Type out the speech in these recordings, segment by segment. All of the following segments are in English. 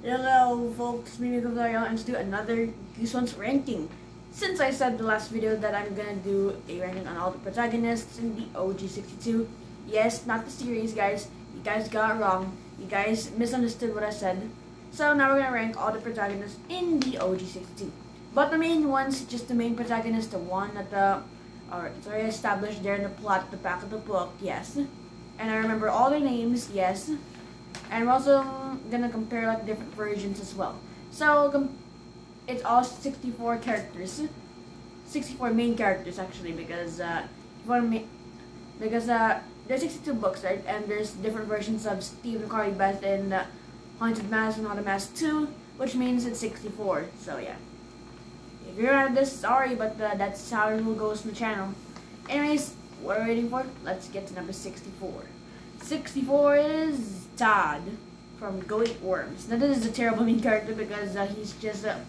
Hello folks, me and let's do another Goosebumps ranking. Since I said the last video that I'm gonna do a ranking on all the protagonists in the OG62, yes, not the series guys, you guys got it wrong, you guys misunderstood what I said. So now we're gonna rank all the protagonists in the OG62. But the main ones, just the main protagonist, the one that it's already established there in the plot at the back of the book, yes. And I remember all their names, yes. And we're also gonna compare like different versions as well. So it's all 64 characters, 64 main characters actually, because there's 62 books, right? And there's different versions of Steve and Carly Beth in Haunted Mask and Haunted Mask 2, which means it's 64. So yeah, if you're out of this, sorry, but that's how it will goes in the channel. Anyways, what are we waiting for? Let's get to number 64. 64 is Todd from Go Eat Worms. Now this is a terrible main character because he's just a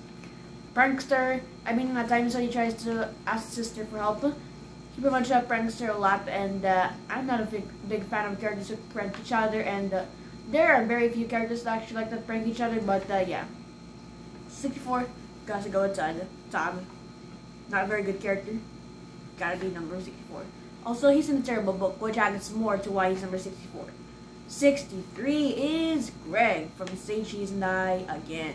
prankster. I mean, at times when he tries to ask his sister for help, he pretty much pranks her a lot, and I'm not a big fan of characters who prank each other, and there are very few characters that actually like to prank each other, but yeah. 64, gotta go with Todd. Todd, not a very good character. Gotta be number 64. Also, he's in a terrible book, which adds more to why he's number 64. 63 is Greg from Say Cheese and Die Again.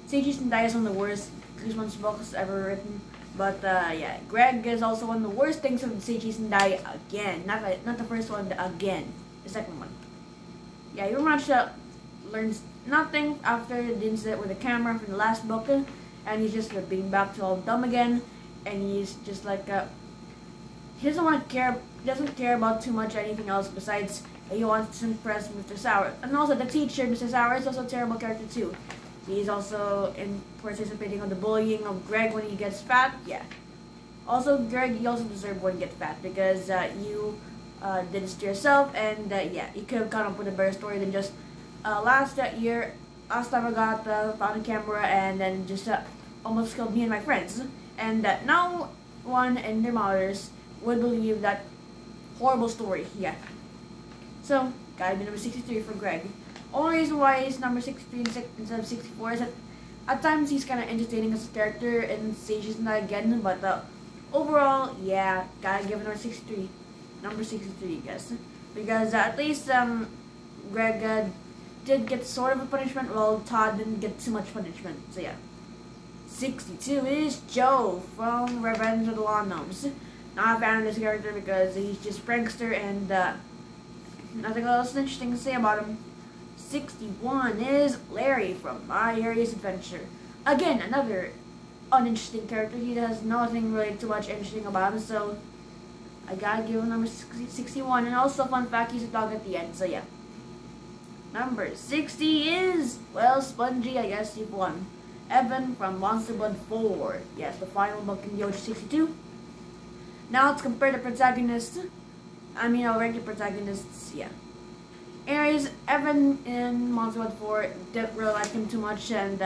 Say Cheese and Die is one of the worst Goosebumps books ever written. But yeah, Greg is also one of the worst things from Say Cheese and Die Again. Not the first one, the Again. The second one. Yeah, he pretty much learns nothing after the incident with the camera from the last book. And he's just being back to all dumb again. And he's just like... he doesn't care about too much anything else besides he wants to impress Mr. Sour. And also the teacher, Mr. Sour, is also a terrible character too. He's also participating on the bullying of Greg when he gets fat. Yeah. Also, Greg, you also deserve when you get fat because you did this to yourself, and yeah, you could have come up with a better story than just last time I got found a camera and then just almost killed me and my friends, and no one and their mothers would believe that horrible story. Yeah. So, gotta be number 63 for Greg. Only reason why he's number 63 instead of 64 is that at times he's kind of entertaining as a character and Sage's not again, but overall, yeah, gotta give it number 63. Number 63, I guess. Because at least Greg did get sort of a punishment, while Todd didn't get too much punishment. So yeah. 62 is Joe from Revenge of the Lawn Gnomes. Not a fan of this character because he's just prankster and nothing else interesting to say about him. 61 is Larry from My Harry's Adventure. Again, another uninteresting character. He has nothing really too much interesting about him, so I gotta give him number 61. And also, fun fact, he's a dog at the end, so yeah. Number 60 is, well, Spongy, I guess you've won. Evan from Monster Blood 4. Yes, the final book in the OG62. Now let's compare the protagonists. I mean, I'll rank the protagonists, yeah. Anyways, Evan in Monster Blood 4 didn't really like him too much, and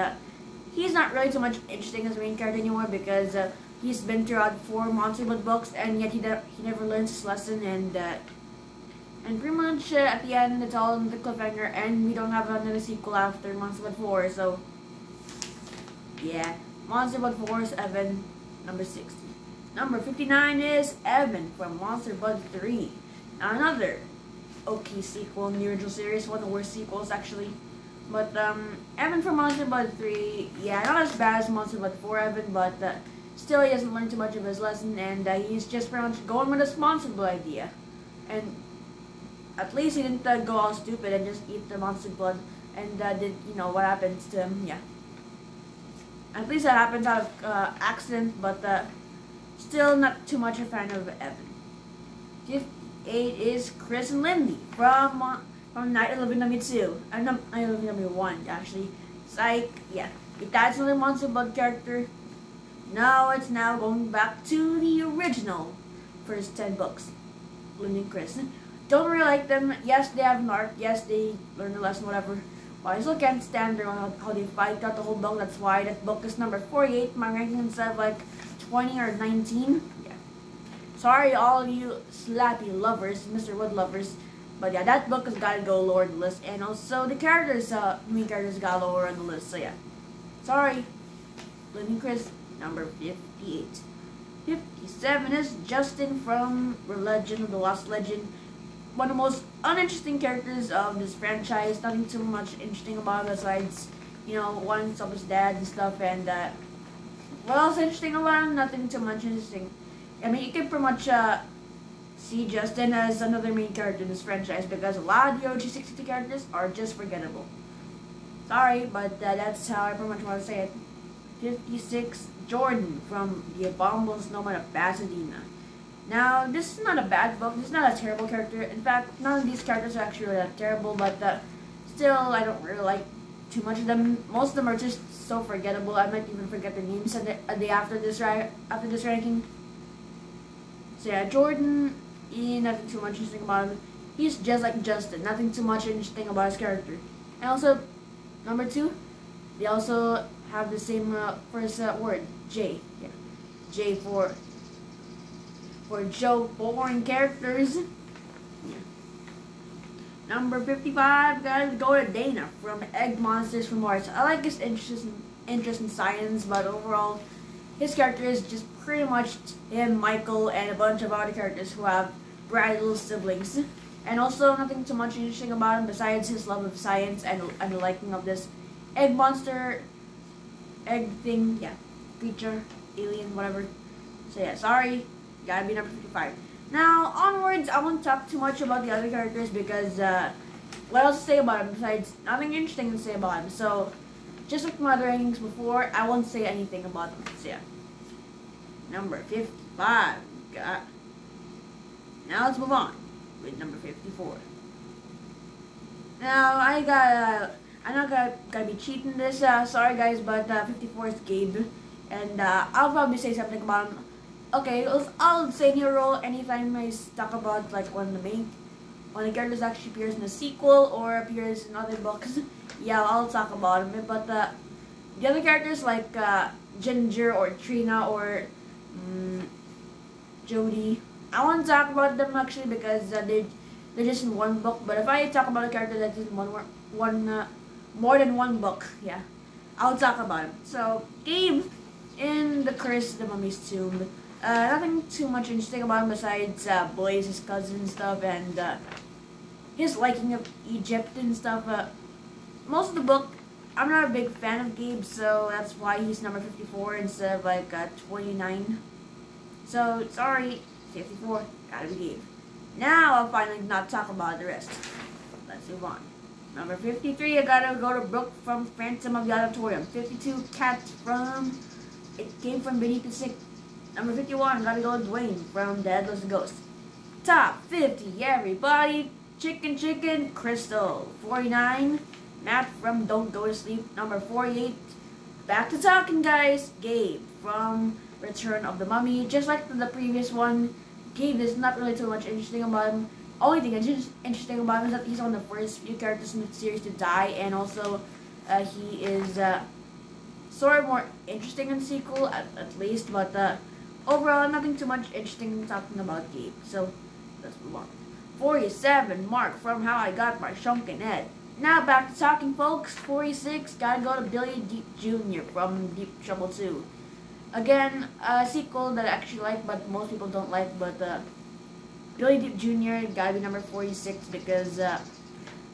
he's not really too much interesting as a main character anymore because he's been throughout 4 Monster Blood books, and yet he never learns his lesson, and pretty much at the end it's all in the cliffhanger, and we don't have another sequel after Monster Blood 4, so yeah. Monster Blood 4 is Evan, number 60. Number 59 is Evan from Monster Blood 3. Now another okay sequel in the original series, one of the worst sequels actually. But Evan from Monster Blood 3, yeah, not as bad as Monster Blood 4 Evan, but still he hasn't learned too much of his lesson, and he's just pretty much going with this Monster Blood idea. And at least he didn't go all stupid and just eat the Monster Blood and did, you know, what happens to him, yeah. At least that happens out of accident, but still not too much a fan of Evan. 58 is Chris and Lindy from Night of Living Dummy 2. Night of Living Dummy 1, actually. Psych, yeah. That's another Monster Blood character. Now it's now going back to the original first 10 books. Lindy and Chris. Don't really like them. Yes, they have an arc. Yes, they learn a lesson, whatever. But I still can't stand how they fight out the whole book. That's why that book is number 48. My ranking instead of like 20 or 19. Yeah. Sorry, all of you slappy lovers, Mr. Wood lovers. But yeah, that book has gotta go lower on the list, and also the characters, main characters got lower on the list. So yeah, sorry, Living Chris, number 58. 57 is Justin from Legend of the Lost Legend. One of the most uninteresting characters of this franchise. Nothing too much interesting about him besides, you know, wanting to stop his dad and stuff. And what else interesting about him? Nothing too much interesting. I mean, you can pretty much see Justin as another main character in this franchise because a lot of the OG62 characters are just forgettable. Sorry, but that's how I pretty much want to say it. 56, Jordan from The Abominable Snowman of Pasadena. Now, this is not a bad book. This is not a terrible character. In fact, none of these characters are actually that terrible, but still, I don't really like too much of them. Most of them are just so forgettable. I might even forget their names a day after this ranking. So yeah, Jordan, nothing too much interesting about him. He's just like Justin. Nothing too much interesting about his character. And also, number 2, they also have the same first word, J. Yeah, J for Joe, boring characters. Yeah. Number 55, guys, go to Dana from Egg Monsters from Mars. I like his interest in science, but overall, his character is just pretty much him, Michael, and a bunch of other characters who have bright little siblings. And also, nothing too much interesting about him besides his love of science and the liking of this egg monster, egg thing, yeah, creature, alien, whatever. So yeah, sorry, gotta be number 55. Now, onwards, I won't talk too much about the other characters because, what else to say about him besides nothing interesting to say about him. So, just like my other rankings before, I won't say anything about them. So yeah, number 55, got. Now let's move on with number 54. Now, I'm not gonna be cheating this, sorry guys, but 54 is Gabe, and I'll probably say something about him. Okay, I'll say in your role anytime I talk about like one of the characters actually appears in a sequel or appears in other books. Yeah, I'll talk about him. But the other characters like Ginger or Trina or Jody, I won't talk about them actually because they're just in one book. But if I talk about a character that's in more than one book, yeah, I'll talk about him. So Gabe in The Curse of the Mummy's Tomb. Nothing too much interesting about him besides Blaze, his cousin and stuff, and his liking of Egypt and stuff. Most of the book, I'm not a big fan of Gabe, so that's why he's number 54 instead of like 29. So, sorry, 54, gotta be Gabe. Now I'll finally not talk about the rest. Let's move on. Number 53, I gotta go to Brooke from Phantom of the Auditorium. 52, Cat from It Came From Beneath the Sick. Number 51, gotta go to Dwayne from The Headless Ghost. Top 50, everybody. Chicken, Crystal. 49, Matt from Don't Go to Sleep. Number 48, back to talking, guys. Gabe from Return of the Mummy. Just like the previous one, Gabe is not really too much interesting about him. Only thing interesting about him is that he's one of the first few characters in the series to die, and also he is sort of more interesting in the sequel, at least, but overall, nothing too much interesting talking about Gabe. So, let's move on. 47, Mark from How I Got My Shrunken Head. Now back to talking, folks. 46, gotta go to Billy Deep Jr. from Deep Trouble 2. Again, a sequel that I actually like, but most people don't like, but Billy Deep Jr. gotta be number 46 because,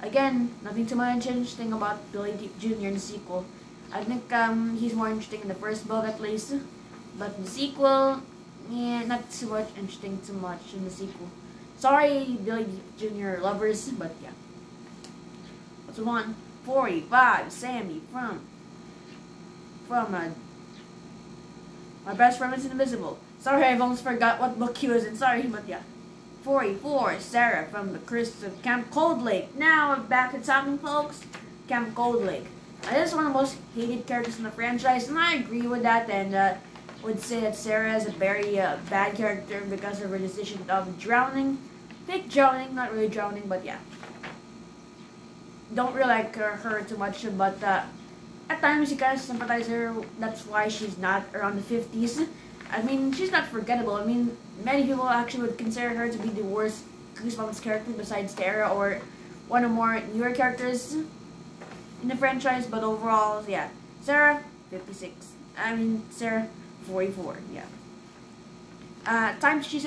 again, nothing too much interesting about Billy Deep Jr. in the sequel. I think he's more interesting in the first book at least, but in the sequel, yeah, not too much interesting too much in the sequel. Sorry, Billy Deep Jr. lovers, but yeah. Let's move on. 45, Sammy from My Best Friend is Invisible. Sorry, I've almost forgot what book he was in. Sorry, but yeah. 44, Sarah from The Curse of Camp Cold Lake. Now, back to talking, folks. Camp Cold Lake. This is one of the most hated characters in the franchise, and I agree with that, and would say that Sarah is a very bad character because of her decision of drowning. Fake drowning, not really drowning, but yeah. Don't really like her too much, but at times you kind of sympathize her. That's why she's not around the 50s. I mean, she's not forgettable. I mean, many people actually would consider her to be the worst Goosebumps character besides Tara or one or more newer characters in the franchise. But overall, yeah, Sarah 56. Sarah 44. Yeah. At times she's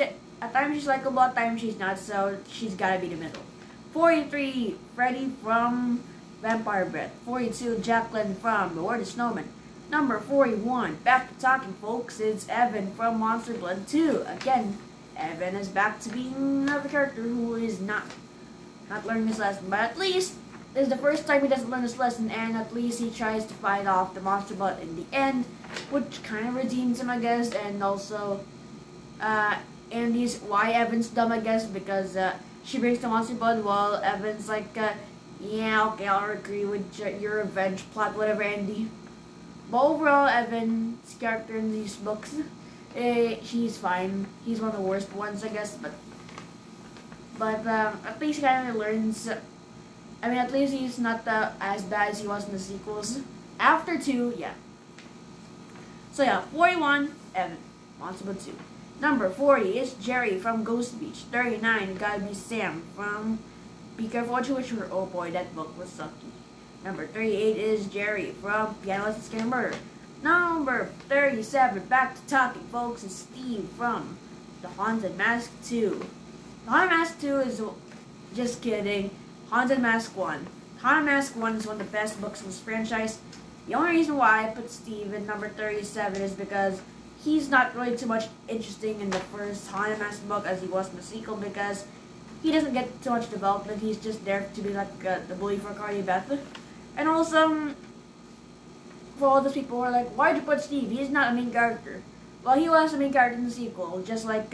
likable, at times she's not. So she's gotta be the middle. 43, Freddy from Vampire Breath. 42, Jacqueline from The Word of Snowman. Number 41, back to talking, folks. It's Evan from Monster Blood 2. Again, Evan is back to being another character who is not learning his lesson. But at least this is the first time he doesn't learn his lesson, and at least he tries to fight off the Monster Blood in the end, which kind of redeems him, I guess. And also, Andy's why Evan's dumb, I guess, because she brings the Monster Blood while Evan's like, yeah, okay, I'll agree with your revenge plot, whatever, Andy. But overall, Evan's character in these books, he's fine. He's one of the worst ones, I guess, but at least he kind of learns. At least he's not as bad as he was in the sequels. After 2, yeah. So yeah, 41, Evan, Monster Blood 2. Number 40 is Jerry from Ghost Beach. 39, gotta be Sam from Be Careful What You Wish For. Oh boy, that book was sucky. Number 38 is Jerry from Piano Lesson Scare Murder. Number 37, back to talking, folks, is Steve from The Haunted Mask 2. The Haunted Mask 2 is, just kidding, Haunted Mask 1. Haunted Mask 1 is one of the best books in this franchise. The only reason why I put Steve in number 37 is because he's not really too much interesting in the first Haunted Mask book as he was in the sequel, because he doesn't get too much development. He's just there to be like the bully for Carly Beth. And also, for all those people who are like, why'd you put Steve? He's not a main character. Well, he was a main character in the sequel, just like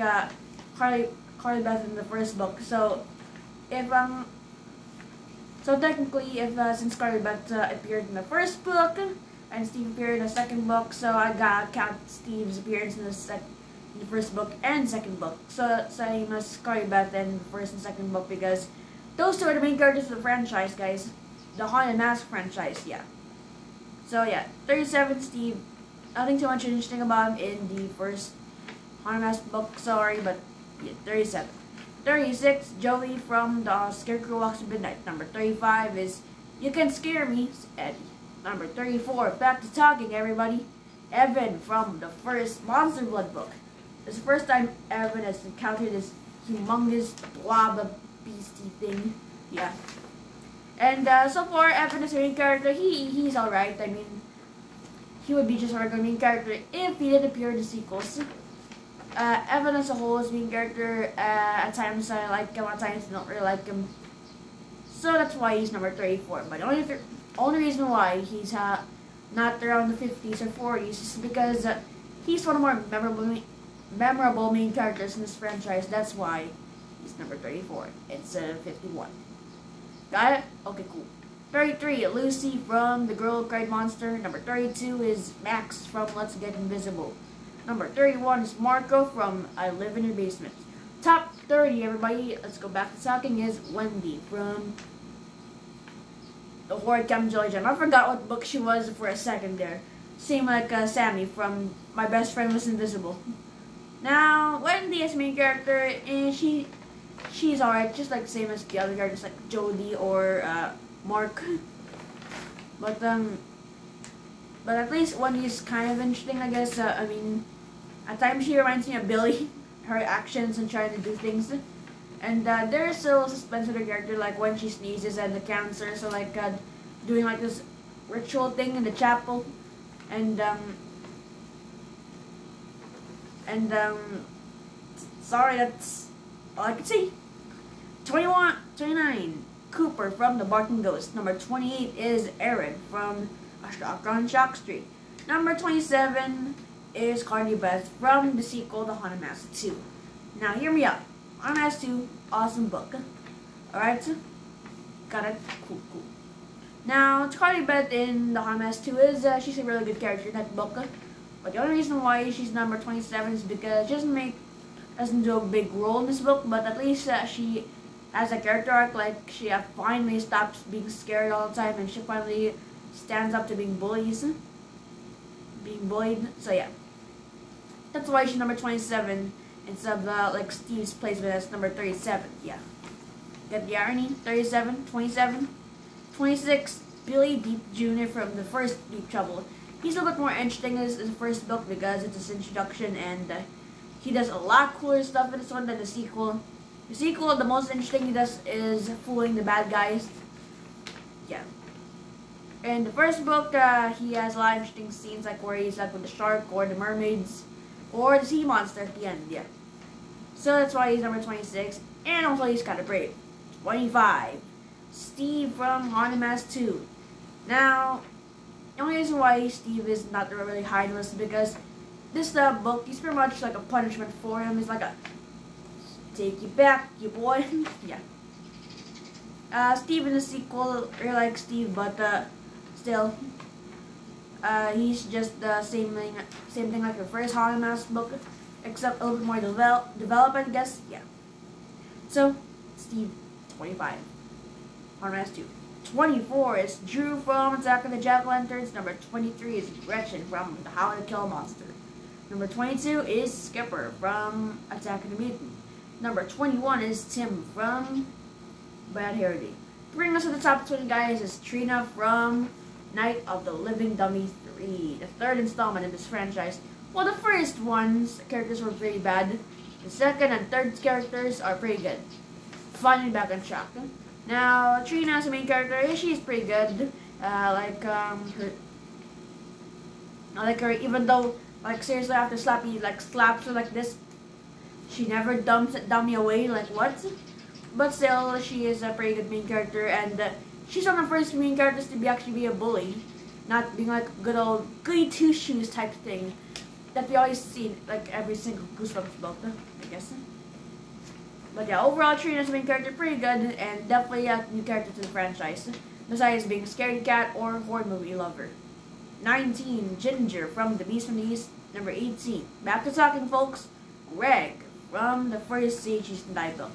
Carly Beth in the first book. So, technically, since Carly Beth appeared in the first book, and Steve appeared in the second book, so I gotta count Steve's appearance in the first book and second book. So same as Carly Beth in the first and second book, because those two are the main characters of the franchise, guys. The Haunted Mask franchise, yeah. So yeah, 37, Steve. Nothing too much interesting about him in the first Haunted Mask book, sorry, but yeah, 37. 36, Joey from The Scarecrow Walks in Midnight. Number 35 is You Can Scare Me, Eddie. Number 34, back to talking, everybody. Evan from the first Monster Blood book. This is the first time Evan has encountered this humongous blob of beastie thing. Yeah. And so far, Evan is a main character. He's alright. He would be just a regular main character if he didn't appear in the sequels. Evan as a whole is main character. At times I like him, at times I don't really like him. So that's why he's number 34. But the only reason why he's not around the 50s or 40s is because he's one of the more memorable main characters in this franchise. That's why he's number 34 instead of 51. Got it? Okay, cool. 33, Lucy from The Girl Who Cried Monster. Number 32 is Max from Let's Get Invisible. Number 31 is Marco from I Live in Your Basement. Top 30, everybody, let's go back to talking, is Wendy from The Horror Camp Jolly Jam. I forgot what book she was for a second there. Same like Sammy from My Best Friend Was Invisible. Now, Wendy as main character, and she's alright, just like the same as the other characters like Jodie or Mark. But at least Wendy's kind of interesting, I guess. At times she reminds me of Billy, her actions and trying to do things. And there's still suspense with her character, like when she sneezes and the cancer, so like doing like this ritual thing in the chapel. And sorry, that's all I could see. 29, Cooper from The Barking Ghost. Number 28 is Aaron from A Shock on Shock Street. Number 27 is Carly Beth from the sequel, The Haunted Mask 2. Now, hear me out. Haunted Mask 2, awesome book. Alright? Got it? Cool. Now, Carly Beth in The Haunted Mask 2 is, she's a really good character in that book. But the only reason why she's number 27 is because she doesn't do a big role in this book, but at least she has a character arc, like she finally stops being scared all the time and she finally stands up to being bullied. So yeah. That's why she's number 27 instead of like Steve's placement as number 37. Yeah. Get the irony? 37, 27, 26, Billy Beep Jr. from the first Deep Trouble. He's a little bit more interesting as the first book because it's his introduction, and he does a lot cooler stuff in this one than the sequel. The sequel, the most interesting he does is fooling the bad guys. Yeah. In the first book, he has a lot of interesting scenes, like where he's like with the shark or the mermaids or the sea monster at the end. Yeah. So that's why he's number 26, and also he's kind of brave. 25, Steve from Haunted Mask 2. Now, the only reason why Steve is not really high on the list is because this book is pretty much like a punishment for him. It's like a take you back, you boy. Yeah. Steve in the sequel, really like Steve, but still, he's just the same thing like the first Haunted Mask book, except a little bit more developed, I guess. Yeah. So, Steve, 25. Haunted Mask 2. 24 is Drew from Attack of the Jack-O-Lanterns. Number 23 is Gretchen from The How to Kill a Monster. Number 22 is Skipper from Attack of the Mutant. Number 21 is Tim from Bad Hair Day. Bringing us to the top 20, guys, is Trina from Night of the Living Dummy 3, the third installment in this franchise. Well, the first one's characters were pretty bad. The second and third characters are pretty good. Finally back on track. Now, Trina as the main character, she's pretty good. I like her, even though, like, seriously, after Slappy, like, slaps her like this, she never dumps it dummy away, like, what? But still, she is a pretty good main character, and she's one of the first main characters to actually be a bully. Not being, like, good old goody two-shoes type thing that we always see, like, every single Goosebumps book, I guess. But yeah, overall, Trina's main character pretty good, and definitely a new character to the franchise, besides being a scaredy cat or horror movie lover. 19, Ginger from The Beast from the East. Number 18, back to talking, folks, Greg from the first Sage Season Die book.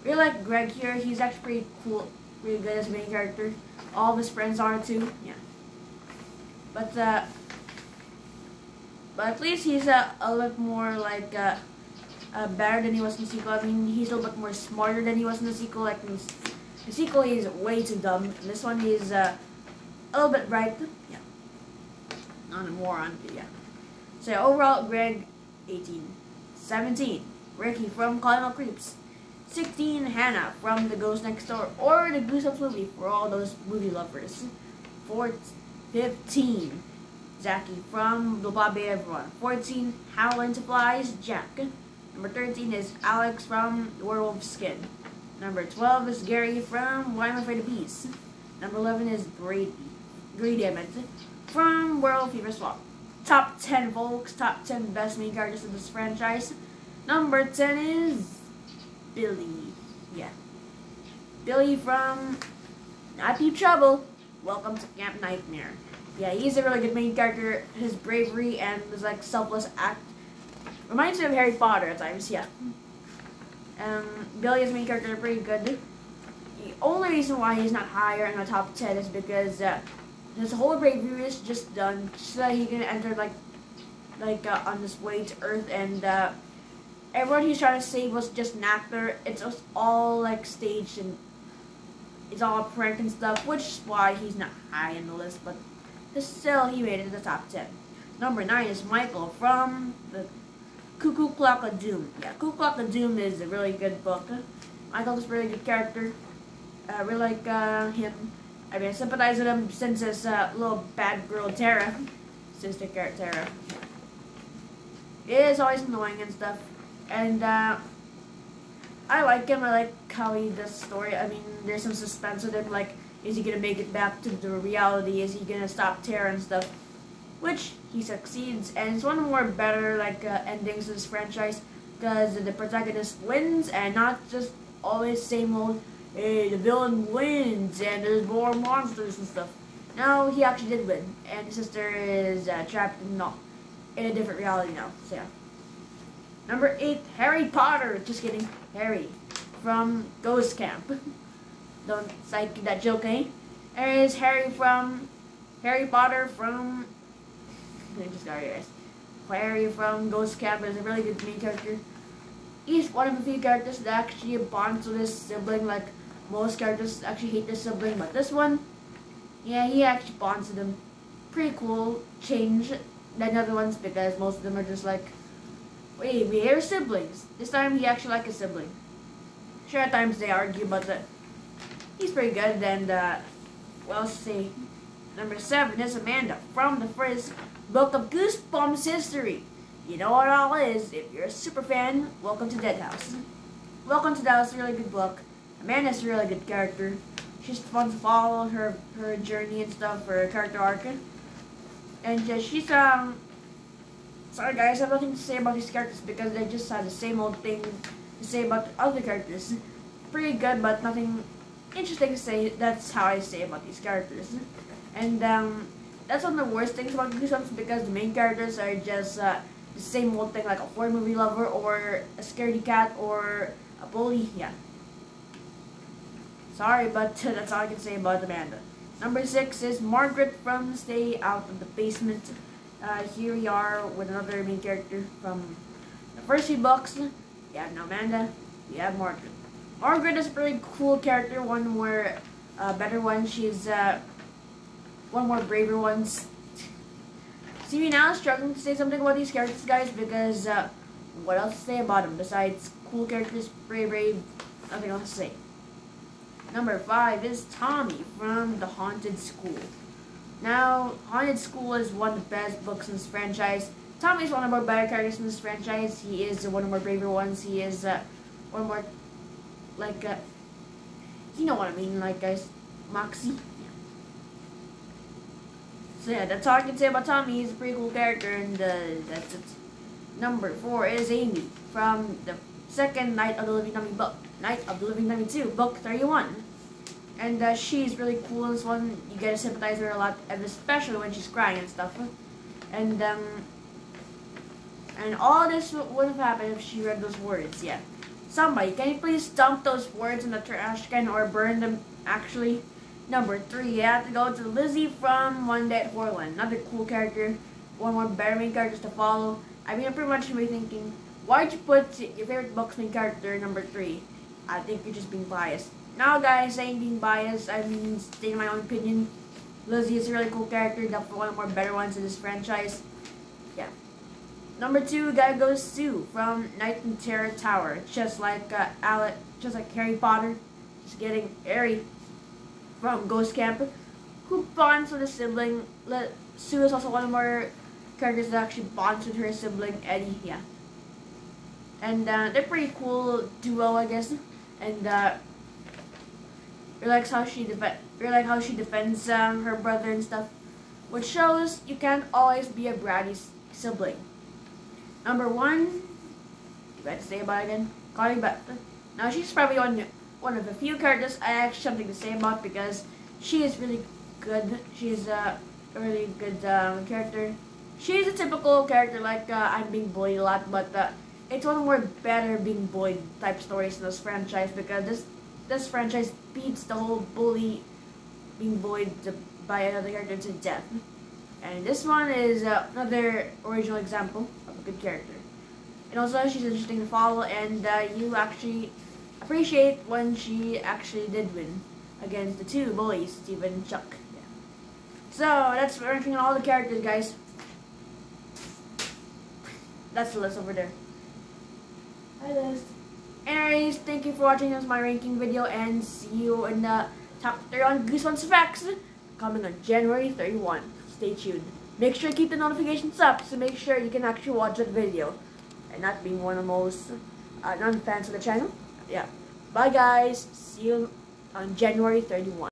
Really like Greg here. He's actually pretty cool, pretty good as a main character. All of his friends are too. Yeah. But at least he's a little bit more like better than he was in the sequel. I mean, he's a little bit more smarter than he was in the sequel. Like in the sequel, he's way too dumb. In this one, he's a little bit bright. Yeah. Not a moron, but yeah. So overall, Greg, 18. 17, Ricky from Calling All Creeps. 16, Hannah from The Ghost Next Door or the Goosebumps movie for all those movie lovers. 15, Zachy from The Bobby Everyone. 14, How Into Flies, Jack. Number 13 is Alex from Werewolf Skin. Number 12 is Gary from Why I'm Afraid of Beasts. Number 11 is Grady Emmett from Werewolf Fever Swamp. Top 10, folks. Top 10 best main characters in this franchise. Number 10 is Billy. Yeah. Billy from Not Deep Trouble. Welcome to Camp Nightmare. Yeah, he's a really good main character. His bravery and his like selfless act reminds me of Harry Potter at times. Yeah. Billy as main character is pretty good. The only reason why he's not higher in the top 10 is because his whole bravery is just done so that he can enter on his way to Earth, and everyone he's trying to save was just an actor. It's just all like staged and it's all a prank and stuff, which is why he's not high in the list, but still he made it to the top 10. Number 9 is Michael from the Cuckoo Clock of Doom. Yeah, Cuckoo Clock of Doom is a really good book. Michael is a really good character. I really like him. I mean, I sympathize with him since his little bad girl Tara, sister Tara, is always annoying and stuff. And I like him. I like how he does the story. I mean, there's some suspense with him. Like, is he gonna make it back to the reality? Is he gonna stop Tara and stuff? Which he succeeds, and it's one of the more better endings of this franchise because the protagonist wins, and not just always same old. Hey, the villain wins, and there's more monsters and stuff. No, he actually did win, and his sister is trapped in a different reality now. So yeah. Number 8, Harry Potter. Just kidding, Harry from Ghost Camp. Don't psych that joke, eh? There is Harry from Harry Potter from. I just got guys. Harry from Ghost Camp is a really good main character. he's one of the few characters that actually bonds with his sibling. Like most characters actually hate their sibling, but this one, yeah, he actually bonds with them. Pretty cool change than other ones because most of them are just like, wait, we are siblings. This time he actually like a sibling. Sure, at times they argue, but he's pretty good. And well, see, number 7 is Amanda from the first book of Goosebumps history. You know what it all is. If you're a super fan, welcome to Dead House. Welcome to Dead House, a really good book. Amanda's a really good character. She's fun to follow her journey and stuff, her character arc. And she's sorry guys, I have nothing to say about these characters because they just have the same old thing to say about the other characters. Pretty good, but nothing interesting to say. That's how I say about these characters. And that's one of the worst things about Goosebumps because the main characters are just the same old thing, like a horror movie lover or a scaredy cat or a bully. Yeah. Sorry, but that's all I can say about Amanda. Number 6 is Margaret from Stay Out of the Basement. Here we are with another main character from the first 3 books. You have Amanda, you have Margaret. Margaret is a pretty cool character, one more better one. She's one more braver one. See me now struggling to say something about these characters, guys, because what else to say about them besides cool characters, brave, nothing else to say. Number 5 is Tommy from The Haunted School. Now, Haunted School is one of the best books in this franchise. Tommy is one of our better characters in this franchise. He is one of our braver ones. He is one more, like, you know what I mean, like, guys, Moxie. Yeah. So yeah, that's all I can say about Tommy. He's a pretty cool character, and that's it. Number 4 is Amy from the second Night of the Living Dummy book. Night of the Living Dummy 2, book 31. And she's really cool in this one. You get to sympathize with her a lot, and especially when she's crying and stuff. And all this would have happened if she read those words. Yeah. Somebody, can you please dump those words in the trash can or burn them, actually? Number 3, you have to go to Lizzie from One Day at Horrorland. Another cool character. One more better main characters to follow. I mean, I'm pretty much be thinking, why'd you put your favorite book's main character number 3? I think you're just being biased. Now, guys, I ain't being biased. I mean, stating my own opinion. Lizzie is a really cool character. Definitely one of the more better ones in this franchise. Yeah. Number 2, gotta go Sue from Night in Terror Tower. Just like just like Harry Potter. She's getting Harry from Ghost Camp, who bonds with his sibling. Sue is also one of more characters that actually bonds with her sibling Eddie. Yeah. And they're pretty cool duo, I guess. And like how she defends her brother and stuff, which shows you can't always be a bratty sibling. Number 1, you got to say about it again, Connie Beth. Now she's probably one of the few characters I actually have something to say about because she is really good. She's a really good character. She's a typical character like I'm being bullied a lot, but it's one of the more better being bullied type stories in this franchise because this franchise beats the whole being bullied by another character to death. And this one is another original example of a good character. And also she's interesting to follow, and you actually appreciate when she actually did win against the 2 bullies, Steve and Chuck. Yeah. So that's ranking all the characters, guys. That's the list over there. Hi, Liz. Anyways, thank you for watching. This was my ranking video, and see you in the top 3 on Goosebumps Facts coming on January 31. Stay tuned. Make sure to keep the notifications up so make sure you can actually watch that video and not being one of the most non-fans of the channel. Yeah. Bye, guys. See you on January 31.